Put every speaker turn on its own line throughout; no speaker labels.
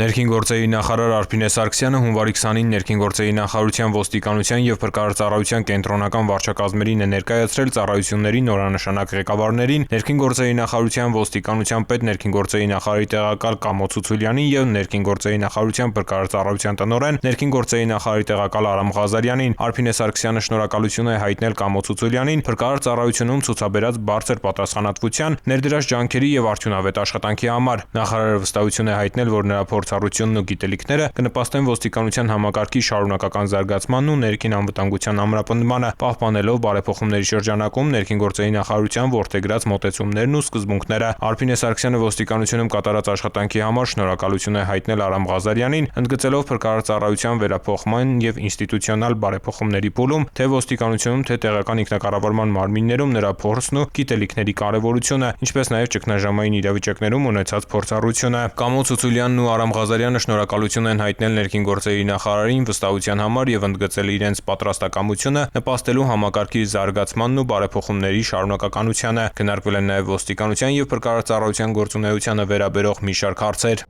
Ներքին գործերի նախարար Արփինե Սարգսյանը հունվարի 20-ին Ներքին գործերի նախարարության, ոստիկանության եւ փրկարարծառայության կենտրոնական վարչակազմերին է ներկայացրել ծառայությունների նորանշանակ ղեկավարներին, Ներքին գործերի նախարարության, ոստիկանության պետ, Ներքին գործերի նախարարի տեղակալ Կամո Ցուցուլյանին եւ Ներքին գործերի նախարարության փրկարարծառայության տնօրեն, Ներքին գործերի նախարարի տեղակալ Արամ Ղազարյանին։ Արփինե Սարգսյանը շնորհակալություն է հայտնել Կամո Ցուցուլյանին փրկարարծառայությունում ցուցաբերած բարձր պատասխանատվության, ներդրած ջանքերի եւ արդյունավետ աշխատանքի համար։ Նախարարը վստահություն է հայտնել, որ նրա փորձառությունն ու գիտելիքները կնպաստեն ոստիկանության համակարգի շարունակական զարգացմանն ու ներքին անվտանգության ամրապնդմանը, պահպանելով բարեփոխումների շրջանակում ներքին գործերի նախարարության որդեգրած մոտեցումներն ու սկզբունքները։ Արփինե Սարգսյանը ոստիկանությունում կատարած աշխատանքի համար շնորհակալություն է հայտնել Արամ Ղազարյանին, ընդգծելով փրկարարծառայության վերափոխման եւ ինստիտուցիոնալ բարեփոխումների փուլում թե ոստիկանությունում, թե տեղական ինքնակառավարման մարմիններում նրա փորձն ու գիտելիքների կարեւորությունը, ինչպես նաեւ ճգնաժամային իրավիճակներում ունեցած փորձառությունը։ Կամո Ցուցուլյանն ու Արամ Ղազարյանը շնորհակալություն են հայտնել ներքին գործերի նախարարին վստահության համար եւ ընդգծել իրենց պատրաստակամությունը նպաստելու համակարգի զարգացմանն ու բարեփոխումների շարունակականությանը։ Քննարկվել են նաեւ ոստիկանության եւ փրկարարծառայության գործունեությանը վերաբերող մի շարք հարցեր։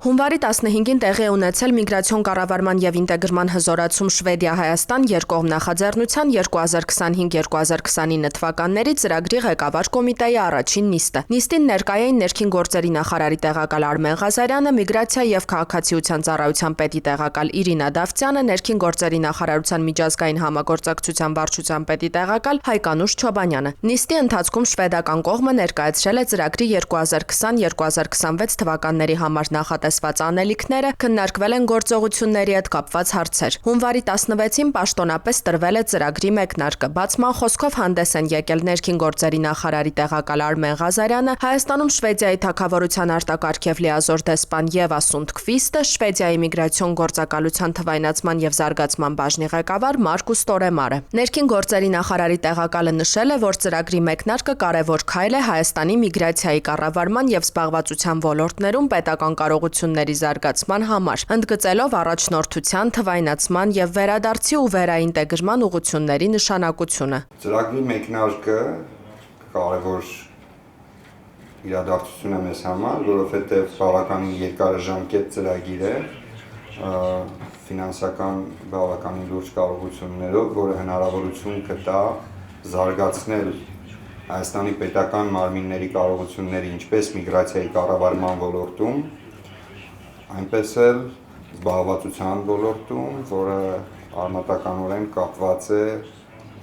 Հունվարի 15-ին տեղի է ունեցել միգրացիոն կառավարման եւ ինտեգրման հզորացում Շվեդիա-Հայաստան երկկողմ նախաձեռնության 2025-2029 թվականների ծրագրի ղեկավար կոմիտեի առաջին նիստը։ Նիստին ներկայ էին ներքին գործերի նախարարի տեղակալ Արմեն Ղազարյանը, միգրացիա եւ քաղաքացիության ծառայության պետի տեղակալ Իրինա Դավթյանը, ներքին գործերի նախարարության միջազգային համագործակցության վարչության պետի տեղակալ Հայկանուշ Չոբանյանը։ Նիստի ընթացքում շվեդական կողմը ներկայացրել է ծրագրի 2020-2026 թվականների համար նախատեսված անելիքները, քննարկվել են գործողությունների հետ կապված հարցեր։ Հունվարի 16-ին պաշտոնապես տրվել է ծրագրի մեկնարկը։ Բացման խոսքով հանդես են եկել ներքին գործերի նախարարի տեղակալ Արմեն Ղազարյանը, Հայաստանում Շվեդիայի թագավորության արտակարգ եւ լիազոր դեսպան Եվա Սունդկվիստը, Շվեդիայի միգրացիոն գործակալության թվայնացման եւ զարգացման բաժնի ղեկավար Մարկուս Տորեմարը։ Ներքին գործերի նախարարի տեղակալը նշել է, որ ծրագրի մեկնարկը կարևոր քայլ է Հայաստանի միգրացիայի կառավարման եւ զբաղվածության ոլորտներում պետական կարողությունների զարգացման համար, ընդգծելով առաջնորդության, թվայնացման եւ վերադարձի ու վերաինտեգրման ուղղությունների նշանակությունը։
Ծրագրի մեկնարկը կարևոր իրադարձություն է մեզ համար, որովհետեւ բավականին երկարաժամկետ ծրագիր է, ֆինանսական բավականին լուրջ կարողություններով, որը հնարավորություն կտա զարգացնել Հայաստանի պետական մարմինների կարողությունների ինչպես միգրացիայի կառավարման ոլորտում, այնպես էլ զբաղվածության ոլորտում, որը արմատականորեն կապված է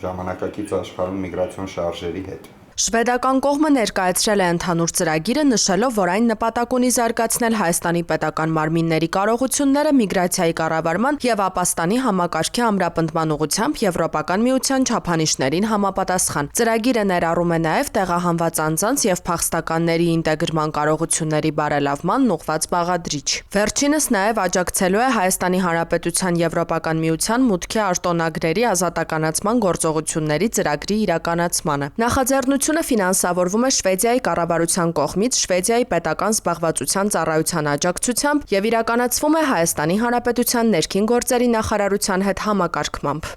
ժամանակակից աշխարհում միգրացիոն շարժերի հետ։
Շվեդական կողմը ներկայացրել է ընդհանուր ծրագիրը, նշելով, որ այն նպատակ ունի զարգացնել Հայաստանի պետական մարմինների կարողությունները միգրացիայի կառավարման եւ ապաստանի համակարգի ամրապնդման ուղղությամբ Եվրոպական միության չափանիշներին համապատասխան։ Ծրագիրը ներառում է նաեւ տեղահանված անձանց եւ փախստականների ինտեգրման կարողությունների բարելավման ուղղված բաղադրիչ։ Վերջինս նաեւ աջակցելու է Հայաստանի Հանրապետության Եվրոպական միության մուտքի արտոնագրերի ազատականացման գործողությունների ծրագրի իրականացմանը։ Նախաձեռնությունը ֆինանսավորվում է Շվեդիայի կառավարության կողմից Շվեդիայի պետական զբաղվածության ծառայության աջակցությամբ եւ իրականացվում է Հայաստանի Հանրապետության ներքին գործերի նախարարության հետ համակարգմամբ։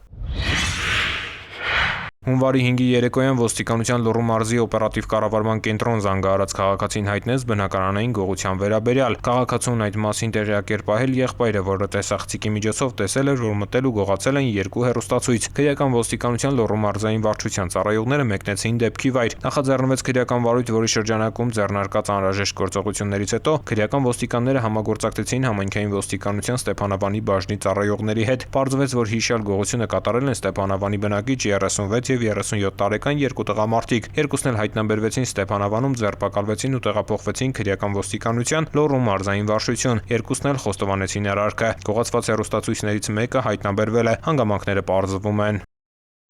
Հունվարի 5-ի երեկոյան ոստիկանության Լոռու մարզի օպերատիվ կառավարման կենտրոն զանգահարած քաղաքացին հայտնեց բնակարանային գողության վերաբերյալ։ Քաղաքացուն այդ մասին տեղյակ էր պահել եղբայրը, որը տեսախցիկի միջոցով տեսել էր, որ մտել ու գողացել են երկու հեռուստացույց։ Քրեական ոստիկանության Լոռու մարզային վարչության ծառայողները մեկնեցին դեպքի վայր։ Նախաձեռնվեց քրեական վարույթ, որի շրջանակում ձեռնարկած անհրաժեշտ գործողություններից հետո քրեական ոստիկանները համագործակցեցին համայնքային ոստիկանության Ստեփանավանի բաժնի ծառայողների հետ։ Պարզվեց, որ հիշյալ գողությունը կատարել են Ստեփանավանի բնակիչ 36 եւ 37 տարեկան երկու տղամարդիկ։ Երկուսն էլ հայտնաբերվեցին Ստեփանավանում, ձերբակալվեցին ու տեղափոխվեցին քրեական ոստիկանության Լոռու մարզային վարչություն։ Երկուսն էլ խոստովանեցին արարքը։ Գողացված հեռուստացույցներից մեկը հայտնաբերվել է, հանգամանքները պարզվում են։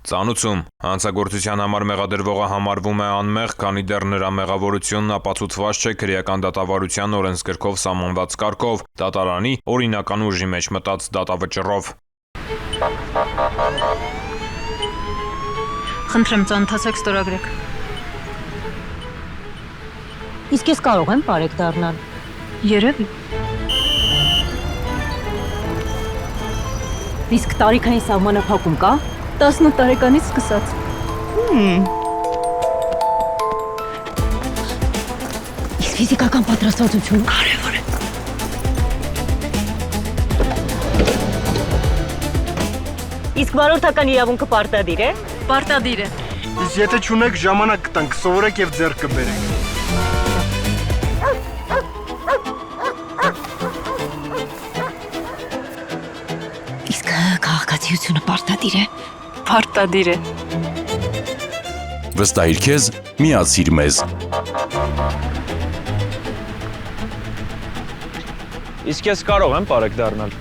Ծանուցում հանցագործության համար մեղադրվողը համարվում է անմեղ, քանի դեռ նրա մեղավորությունն ապացուցված չէ քրեական դատավարության օրենսգրքով սահմանված կարգով, դատարանի օրինական ուժի մեջ մտած դատավճռով։
Խնդրեմ, ծանոթացեք, ստորագրեք։
Իսկ ես կարող եմ բարեկ դառնալ։
Երևի։
Իսկ տարիքային սահմանափակում կա։
18 տարեկանից սկսած։
Իսկ Ֆիզիկական պատրաստվածություն։
Կարևոր է։
Իսկ վարորդական իրավունքը պարտադիր է։
Պարտադիր է։
Իսկ եթե չունեք ժամանակ կտանք, սովորեք եւ ձեռք կբերեք։
Իսկ քաղաքացիությունը պարտադիր է։
Պարտադիր է։
Վստահիր քեզ, միացիր մեզ։
Իսկ ես կարող եմ բարեկ դառնալ։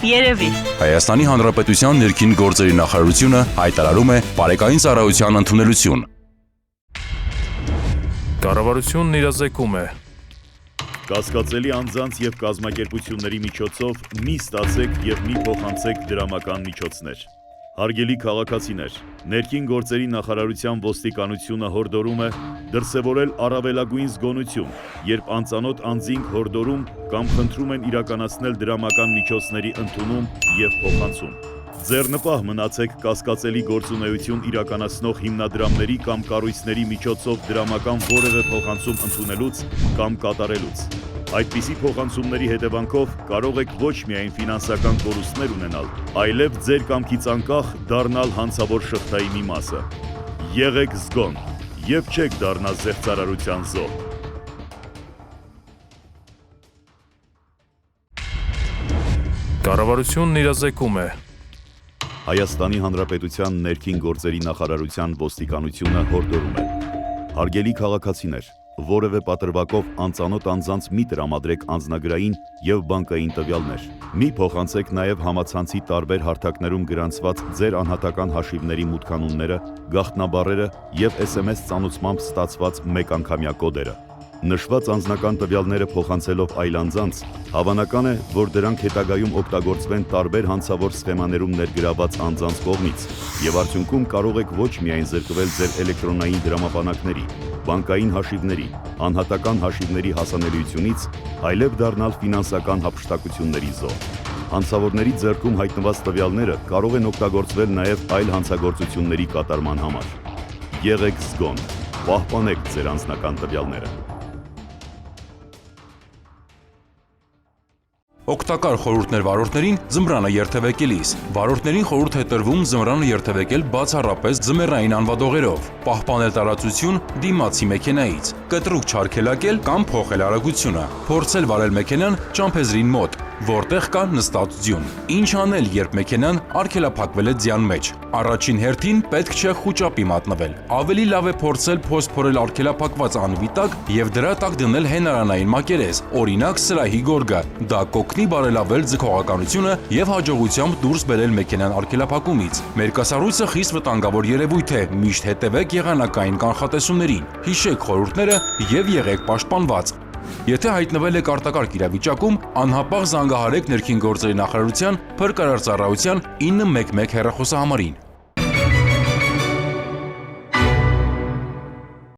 Երևի։
Հայաստանի Հանրապետության ներքին գործերի նախարարությունը հայտարարում է բարեկային ծառայության ընդունելություն։
Կառավարությունն իրազեկում է։
Կասկածելի անձանց եւ կազմակերպությունների միջոցով մի ստացեք եւ մի փոխանցեք դրամական միջոցներ։ Հարգելի քաղաքացիներ, ներքին գործերի նախարարության ոստիկանությունը հորդորում է դրսևորել առավելագույն զգոնություն, երբ անծանոթ անձինք հորդորում կամ խնդրում են իրականացնել դրամական միջոցների ընդունում եւ փոխանցում։ Ձեռնպահ մնացեք կասկածելի գործունեություն իրականացնող հիմնադրամների կամ կառույցների միջոցով դրամական որևէ փոխանցում ընդունելուց կամ կատարելուց։ Այդպիսի փոխանցումների հետևանքով կարող եք ոչ միայն ֆինանսական կորուստներ ունենալ, այլև ձեր կամքից անկախ դառնալ հանցավոր շղթայի մի մասը։ Եղեք զգոն եւ չեք դառնա զեղծարարության զոհ։
Կառավարությունն իրազեկում է։
Հայաստանի Հանրապետության ներքին գործերի նախարարության ոստիկանությունը հորդորում է. Հարգելի քաղաքացիներ, որևէ պատրվակով անծանոթ անձանց մի տրամադրեք անձնագրային եւ բանկային տվյալներ։ Մի փոխանցեք նաեւ համացանցի տարբեր հարթակներում գրանցված ձեր անհատական հաշիվների մուտքանունները, գաղտնաբառերը եւ SMS ծանուցմամբ ստացված մեկանգամյա կոդերը։ Նշված անձնական տվյալները փոխանցելով այլ անձանց, հավանական է, որ դրանք հետագայում օգտագործվեն տարբեր հանցավոր սխեմաներում ներգրաված անձանց կողմից, եւ արդյունքում կարող եք ոչ միայն զրկվել ձեր էլեկտրոնային դրամապանակների, բանկային հաշիվների, անհատական հաշիվների հասանելիությունից, այլև դառնալ ֆինանսական հափշտակությունների զոհ։ Հանցավորների ձեռքում հայտնված տվյալները կարող են օգտագործվել նաեւ այլ հանցագործությունների կատարման համար։ Եղեք զգոն, պահպանեք ձեր անձնական տվյալները։
Օգտակար խորհուրդներ վարորդներին ձմռանը երթևեկելիս։ Վարորդներին խորհուրդ է տրվում ձմռանը երթևեկել բացառապես ձմեռային անվադողերով, պահպանել տարածություն դիմացի մեքենայից, կտրուկ չարգելակել կամ փոխել արագությունը, փորձել վարել մեքենան ճամփեզրին մոտ, որտեղ կա նստած ձյուն։ Ինչ անել, երբ մեքենան արգելափակվել է ձյան մեջ։ Առաջին հերթին պետք չէ խուճապի մատնվել։ Ավելի լավ է փորձել փոստփորել արգելափակված անվի տակ եւ դրա տակ դնել հենարանային մակերես, օրինակ սրահի գորգը։ Դա կօգնի բարելավել ձգողականությունը եւ հաջողությամբ դուրս բերել մեքենան արգելափակումից։ Մերկասառույցը խիստ վտանգավոր երևույթ է, միշտ հետևեք եղանակային կանխատեսումներին։ Հիշեք խորհուրդները եւ եղեք պաշտպանված։ Եթե հայտնվել եք արտակարգ իրավիճակում, անհապաղ զանգահարեք ներքին գործերի նախարարության փրկարար ծառայության 911 հեռախոսահամարին։